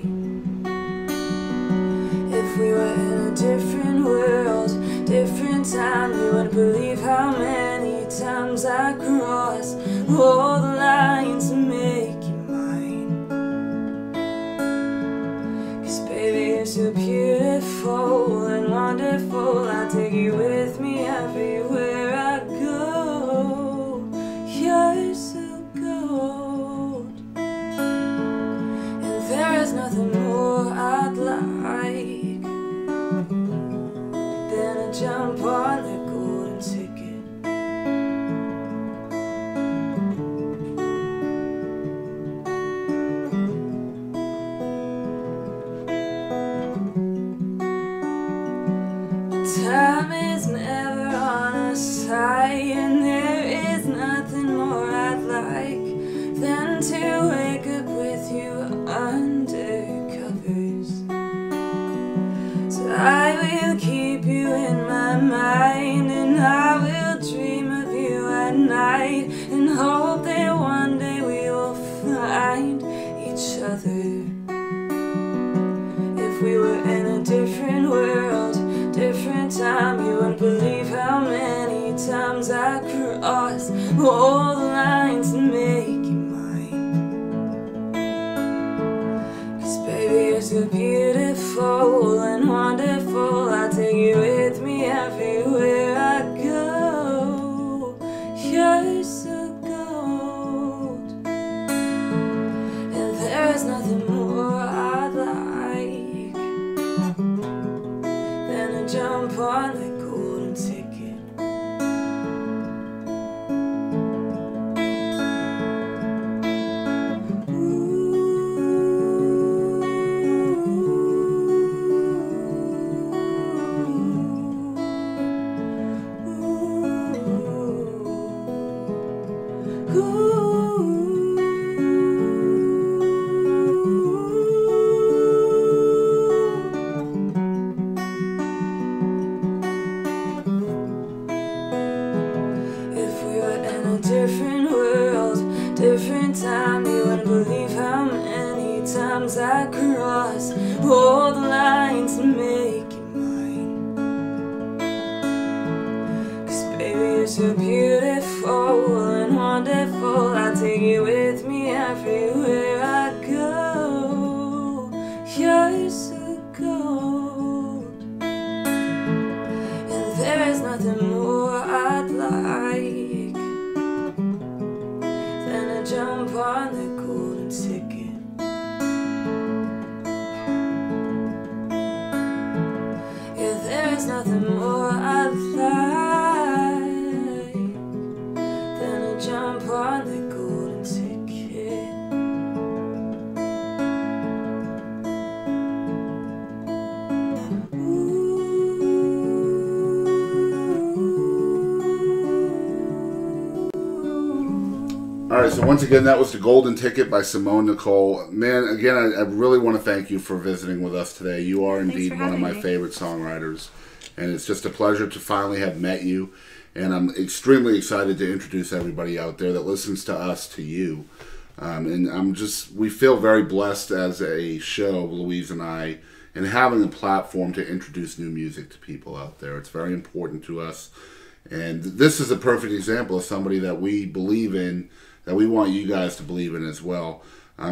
If we were in a different world, different time, you wouldn't believe how many times I crossed all the lines to make you mine. 'Cause baby, you're so beautiful and wonderful. I take you with me everywhere I go. You're so gold, and there is nothing more I'd like than to jump on that golden ticket. Time is never on our side, and there is nothing more I'd like than to wake up with you under covers. So I will keep you in my mind, and I will dream of you at night, and hope that one day we will find each other. If we were in a different world, different time, you wouldn't believe how many times I crossed all the lines to make you mine. 'Cause baby, you're so beautiful and wonderful. I take you with me everywhere I go. You're so gold, and there's nothing more I'd like than to jump on that golden ticket. If we were in a different world, different time, you wouldn't believe how many times I crossed all the lines to make you mine. 'Cause baby, you're so beautiful and wonderful. I take you with me everywhere I go. You're so gold, and there is nothing more I'd like than to jump on that golden ticket. Yeah, there is nothing more I'd like than to jump on that golden ticket. All right, so once again, that was The Golden Ticket by Simone Nicole. Man, again, I really want to thank you for visiting with us today. You are Thanks indeed for one of having my me. favorite songwriters, and it's just a pleasure to finally have met you. And I'm extremely excited to introduce everybody out there that listens to us to you. And we feel very blessed as a show, Louise and I, in having a platform to introduce new music to people out there. It's very important to us. And this is a perfect example of somebody that we believe in, that we want you guys to believe in as well.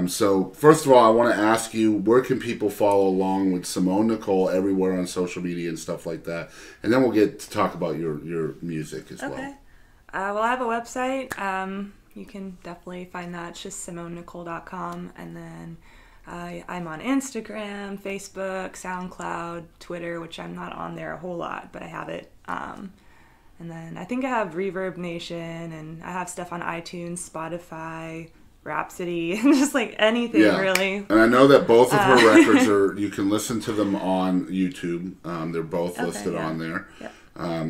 So first of all, I want to ask you, where can people follow along with Simone Nicole everywhere on social media and stuff like that? And then we'll get to talk about your music as well. Okay. Well, I have a website. You can definitely find that. It's just simonenicole.com. And then I'm on Instagram, Facebook, SoundCloud, Twitter, which I'm not on there a whole lot, but I have it. And then I think I have Reverb Nation, and I have stuff on iTunes, Spotify, Rhapsody, just like anything really. And I know that both of her records you can listen to them on YouTube. They're both listed on there,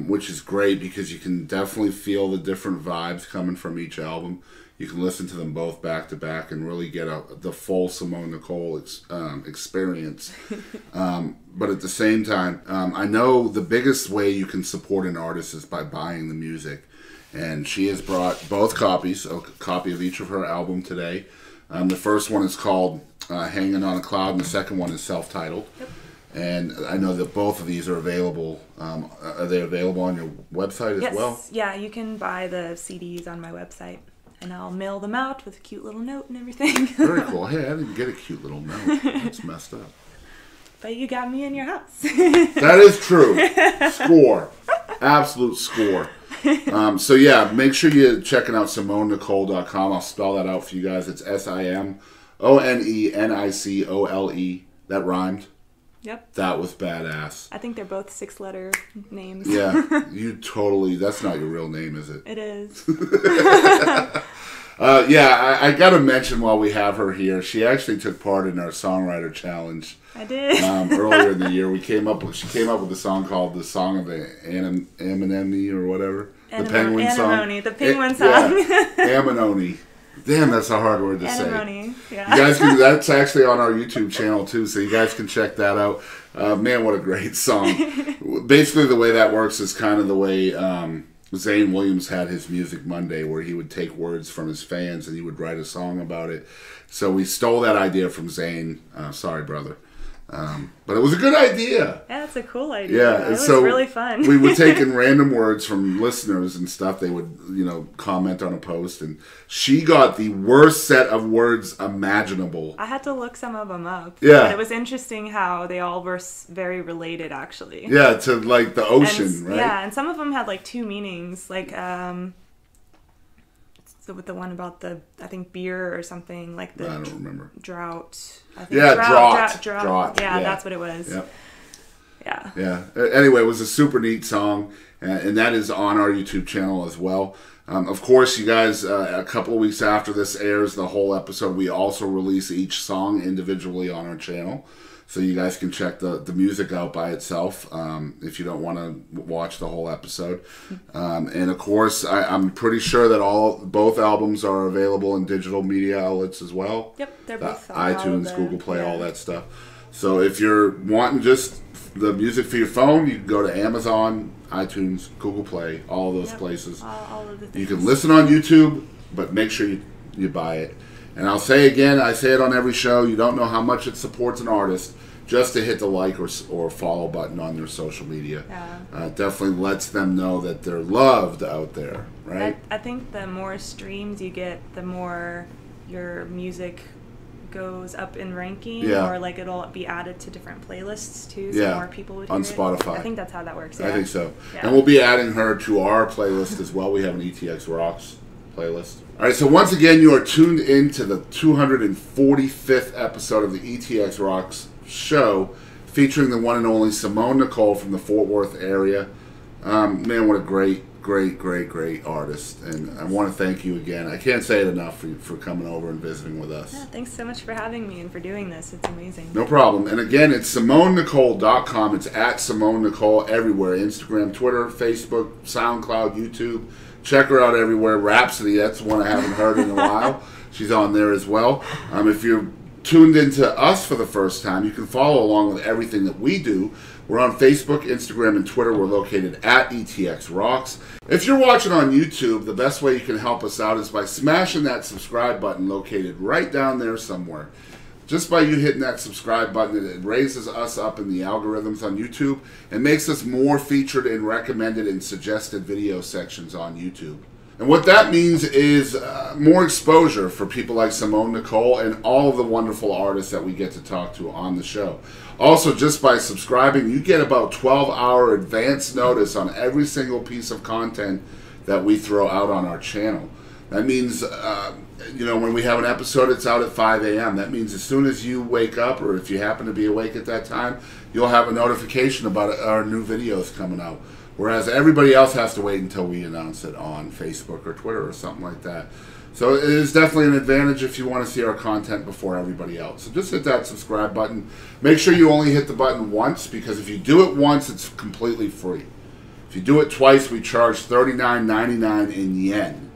which is great because you can definitely feel the different vibes coming from each album. You can listen to them both back to back and really get the full Simone Nicole experience. But at the same time, I know the biggest way you can support an artist is by buying the music. And she has brought both copies, a copy of each of her album today. The first one is called Hanging on a Cloud, and the second one is self-titled. Yep. And I know that both of these are available. Are they available on your website as well? Yeah, you can buy the CDs on my website. And I'll mail them out with a cute little note and everything. Very cool. Hey, I didn't get a cute little note. That's messed up. But you got me in your house. That is true. Score. Absolute score. So yeah, make sure you're checking out SimoneNicole.com. I'll spell that out for you guys. It's SIMONENICOLE. That rhymed. Yep. That was badass. I think they're both 6-letter names. Yeah, you totally, that's not your real name, is it? It is. Yeah, I got to mention while we have her here, she actually took part in our Songwriter Challenge. I did. Earlier in the year, she came up with a song called the Song of the Anemone or whatever. The penguin song. The penguin song. Yeah, Anemone. Damn, that's a hard word to Anemone. say. Yeah. You guys can, that's actually on our YouTube channel too, so you guys can check that out. Man, what a great song. Basically, the way that works is kind of the way Zane Williams had his Music Monday, where he would take words from his fans and he would write a song about it. So we stole that idea from Zane. Sorry, brother. But it was a good idea. Yeah, it's a cool idea. Yeah, it was so really fun. We would take in random words from listeners and stuff. They would, comment on a post, and she got the worst set of words imaginable. I had to look some of them up. Yeah. But it was interesting how they all were very related, actually. Yeah, to like the ocean, right? Yeah, and some of them had like two meanings, like so with the one about I think beer or something, like the I don't remember. Drought. I think Yeah, drought. Yeah, Yeah, that's what it was. Yep. Yeah. Yeah. Anyway, it was a super neat song, and that is on our YouTube channel as well. Of course, you guys, a couple of weeks after this airs, the whole episode, we also release each song individually on our channel. So you guys can check the music out by itself if you don't want to watch the whole episode. And of course, I'm pretty sure that both albums are available in digital media outlets as well. Yep, they're both on iTunes, Google Play, all that stuff. So if you're wanting just the music for your phone, you can go to Amazon, iTunes, Google Play, all those places. All of the things. You can listen on YouTube, but make sure you buy it. And I'll say again, I say it on every show, you don't know how much it supports an artist just to hit the like or follow button on their social media. Yeah. Definitely lets them know that they're loved out there, right? I think the more streams you get, the more your music goes up in ranking, or like it'll be added to different playlists too, so more people would hear on it. Spotify. I think that's how that works. I think so. Yeah. And we'll be adding her to our playlist as well. We have an ETX Rocks playlist. All right, so once again, you are tuned into the 245th episode of the ETX Rocks Show, featuring the one and only Simone Nicole from the Fort Worth area. Man, what a great artist, and I want to thank you again. I can't say it enough for coming over and visiting with us. Yeah, thanks so much for having me and for doing this. It's amazing. No problem. And again, it's SimoneNicole.com. It's at Simone Nicole everywhere: Instagram, Twitter, Facebook, SoundCloud, YouTube. Check her out everywhere. Rhapsody, that's one I haven't heard in a while. She's on there as well. If you're tuned into us for the first time, you can follow along with everything that we do. We're on Facebook, Instagram, and Twitter. We're located at ETX Rocks. If you're watching on YouTube, the best way you can help us out is by smashing that subscribe button located right down there somewhere. Just by you hitting that subscribe button, it raises us up in the algorithms on YouTube and makes us more featured and recommended in suggested video sections on YouTube. And what that means is more exposure for people like Simone Nicole and all of the wonderful artists that we get to talk to on the show. Also, just by subscribing, you get about 12-hour advance notice on every single piece of content that we throw out on our channel. That means, when we have an episode, it's out at 5 a.m. That means as soon as you wake up, or if you happen to be awake at that time, you'll have a notification about our new videos coming out. Whereas everybody else has to wait until we announce it on Facebook or Twitter or something like that. So it is definitely an advantage if you want to see our content before everybody else. So just hit that subscribe button. Make sure you only hit the button once, because if you do it once, it's completely free. If you do it twice, we charge $39.99 in yen,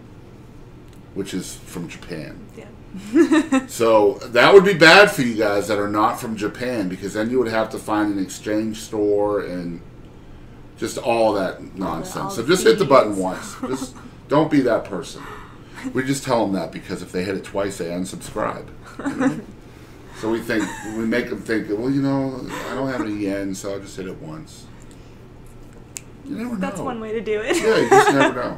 which is from Japan. Yeah. So that would be bad for you guys that are not from Japan, because then you would have to find an exchange store and just all that nonsense. So just hit the button once. Just don't be that person. We just tell them that because if they hit it twice, they unsubscribe. You know? So we make them think, well, you know, I don't have any yen, so I'll just hit it once. You never know. That's one way to do it. Yeah, you just never know.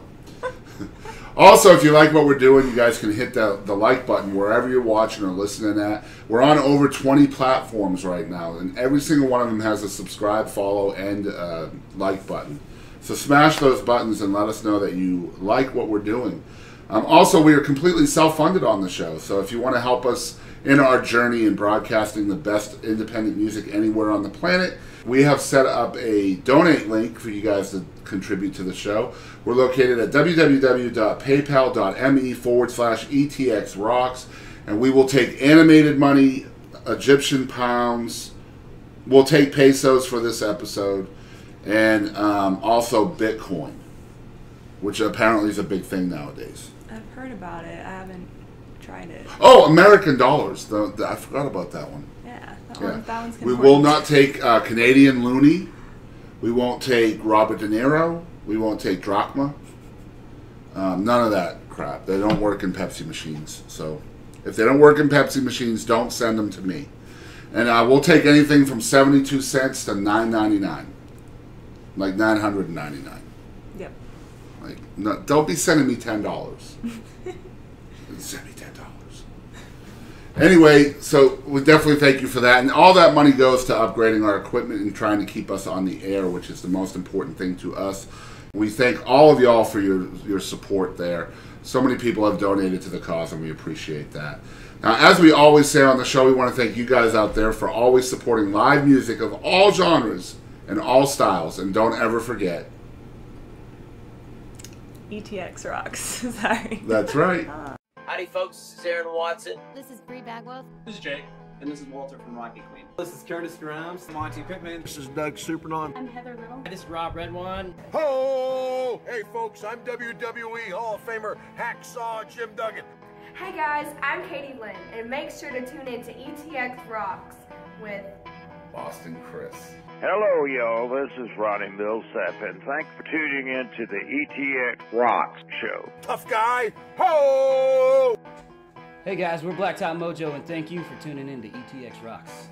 Also, if you like what we're doing, you guys can hit the like button wherever you're watching or listening at. We're on over 20 platforms right now, and every single one of them has a subscribe, follow, and like button. So smash those buttons and let us know that you like what we're doing. Also, we are completely self-funded on the show, so if you want to help us in our journey in broadcasting the best independent music anywhere on the planet, we have set up a donate link for you guys to contribute to the show. We're located at www.paypal.me/ETX ROCKS, and we will take animated money, Egyptian pounds, we'll take pesos for this episode, and also Bitcoin, which apparently is a big thing nowadays. I've heard about it. I haven't tried it. Oh, American dollars. I forgot about that one. Yeah, that one's We will not take Canadian loonie. We won't take Robert De Niro. We won't take drachma. None of that crap. They don't work in Pepsi machines. So if they don't work in Pepsi machines, don't send them to me. And we'll take anything from 72 cents to $9.99. Like $9.99. Yep. Like, no, don't be sending me $10. Send me $10. Anyway, so we definitely thank you for that. And all that money goes to upgrading our equipment and trying to keep us on the air, which is the most important thing to us. We thank all of y'all for your support there. So many people have donated to the cause, and we appreciate that. Now, as we always say on the show, we want to thank you guys out there for always supporting live music of all genres and all styles. And don't ever forget, ETX rocks. Sorry. That's right. Howdy folks, this is Aaron Watson. This is Bree Bagwell. This is Jake. And this is Walter from Rocky Queen. This is Curtis Grimes. Monty Pittman. This is Doug Supernon. I'm Heather Little. This is Rob Redwan. Ho! Hey folks, I'm WWE Hall of Famer Hacksaw Jim Duggan. Hey guys, I'm Katie Lynn, and make sure to tune in to ETX Rocks with Boston Chris. Hello, y'all. This is Ronnie Millsap, and thanks for tuning in to the ETX ROCKS Show. Tough guy. Ho! Hey guys, we're Blacktop Mojo, and thank you for tuning in to ETX Rocks.